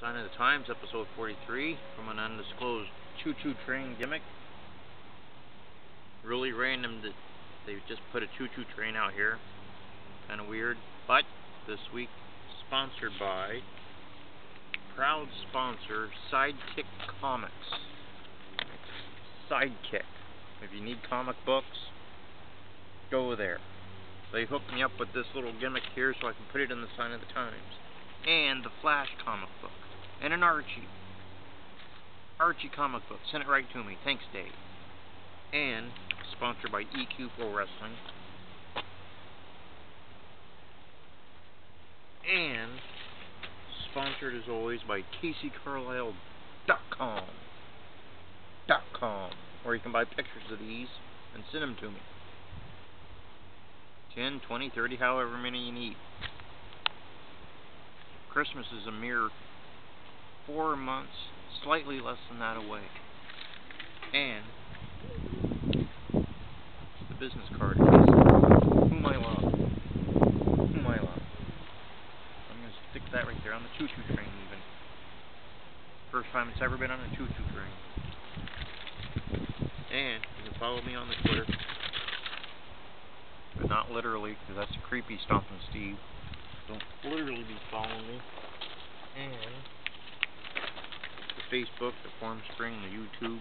Sign of the Times, episode 43, from an undisclosed choo-choo train gimmick. Really random that they just put a choo-choo train out here. Kind of weird. But this week, sponsored by proud sponsor Sidekick Comics. Sidekick. If you need comic books, go there. They hooked me up with this little gimmick here so I can put it in the Sign of the Times. And the Flash comic book. And an Archie comic book. Sent it right to me. Thanks, Dave. And sponsored by EQ Pro Wrestling. And sponsored as always by CaseyCarlisle.com. Where you can buy pictures of these and send them to me. 10, 20, 30, however many you need. Christmas is a mere 4 months, slightly less than that away. And the business card is whom I love. Whom I love. I'm going to stick that right there on the choo-choo train even. First time it's ever been on a choo-choo train. And you can follow me on the Twitter. But not literally, because that's a creepy Stompin' Steve. Don't literally be following me. And the Facebook, the Formspring, the YouTube.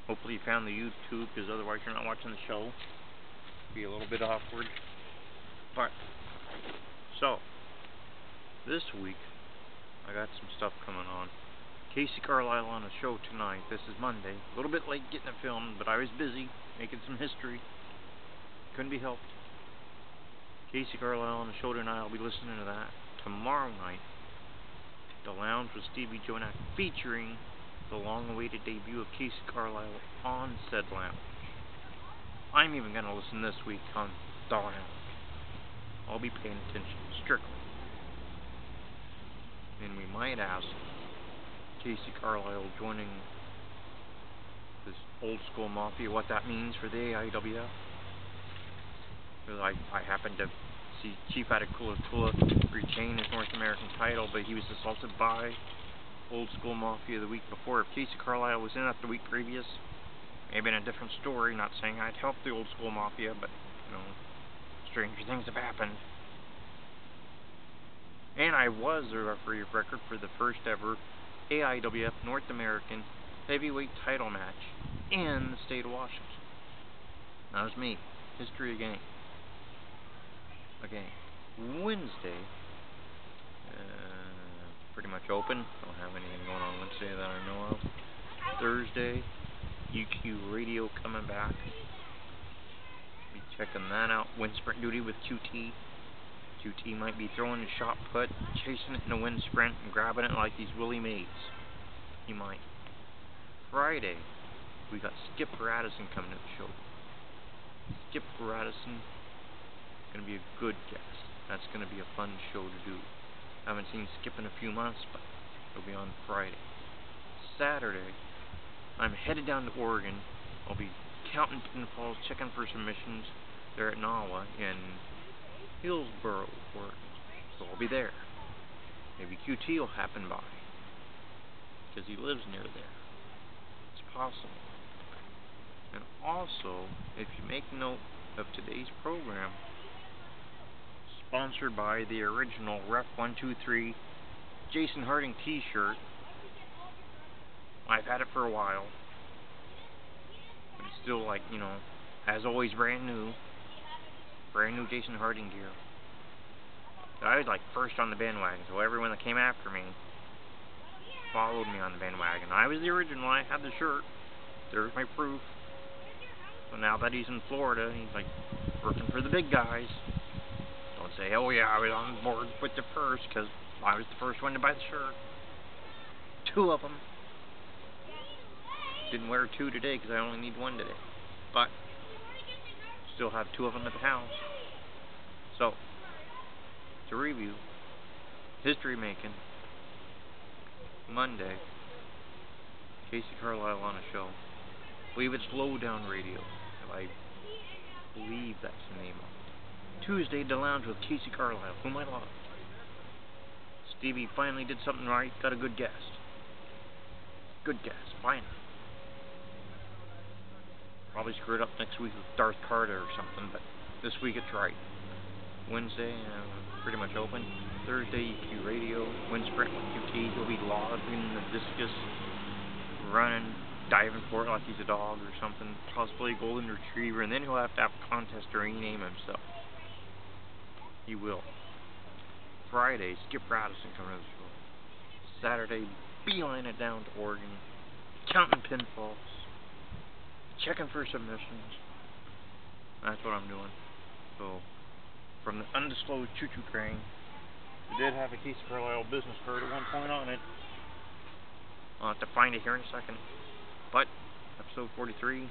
Hopefully you found the YouTube, because otherwise you're not watching the show. Be a little bit awkward. But, so, this week, I got some stuff coming on. Casey Carlisle on a show tonight. This is Monday. A little bit late getting it filmed, but I was busy making some history. Couldn't be helped. Casey Carlisle on the show tonight. I'll be listening to that. Tomorrow night, The Lounge with Stevie Jonak, featuring the long-awaited debut of Casey Carlisle on said lounge. I'm even going to listen this week on The Lounge. I'll be paying attention strictly. And we might ask Casey Carlisle joining this old school mafia, what that means for the AIWF. Because I happened to see Chief Atakula retain his North American title, but he was assaulted by Old School Mafia the week before. If Casey Carlisle was in it the week previous, maybe in a different story. Not saying I'd help the Old School Mafia, but, you know, stranger things have happened. And I was a referee of record for the first ever AIWF North American heavyweight title match in the state of Washington. That was me. History again. Okay, Wednesday, pretty much open. Don't have anything going on Wednesday that I know of. Thursday, EQ Radio coming back. Be checking that out. Wind sprint duty with QT. QT might be throwing a shot put, chasing it in a wind sprint, and grabbing it like he's Willie Mays. He might. Friday, we got Skip Radisson coming to the show. Skip Radisson. Going to be a good guest. That's going to be a fun show to do. Haven't seen Skip in a few months, but it'll be on Friday. Saturday, I'm headed down to Oregon. I'll be counting pinfalls, checking for submissions there at Nawa in Hillsboro, Oregon. So I'll be there. Maybe QT will happen by, because he lives near there. It's possible. And also, if you make note of today's program, sponsored by the original Ref 123 Jason Harding t-shirt. I've had it for a while. But it's still, like, you know, as always, brand new. Brand new Jason Harding gear. I was, like, first on the bandwagon, so everyone that came after me followed me on the bandwagon. I was the original. I had the shirt. There's my proof. So now that he's in Florida, he's, like, working for the big guys. Don't say, oh yeah, I was on board with the first, because I was the first one to buy the shirt. 2 of them. Didn't wear 2 today, because I only need 1 today. But, still have 2 of them at the house. So, to review, history making, Monday, Casey Carlisle on a show. I believe it's Lowdown Radio. I believe that's the name of it. Tuesday, The Lounge with Casey Carlisle, whom I love. Stevie finally did something right, got a good guest. Good guest, finally. Probably screwed up next week with Darth Carter or something, but this week it's right. Wednesday, pretty much open. Thursday, EQ Radio. Wind sprint with QT. He'll be lobbing the discus, running, diving for it like he's a dog or something. Possibly a golden retriever, and then he'll have to have a contest to rename himself. He will. Friday, Skip Radisson coming to the show. Saturday, beeline it down to Oregon. Counting pinfalls. Checking for submissions. That's what I'm doing. So, from the undisclosed Choo Choo train, we did have a Case of Carlisle business card at one point on it. I'll have to find it here in a second. But, episode 43,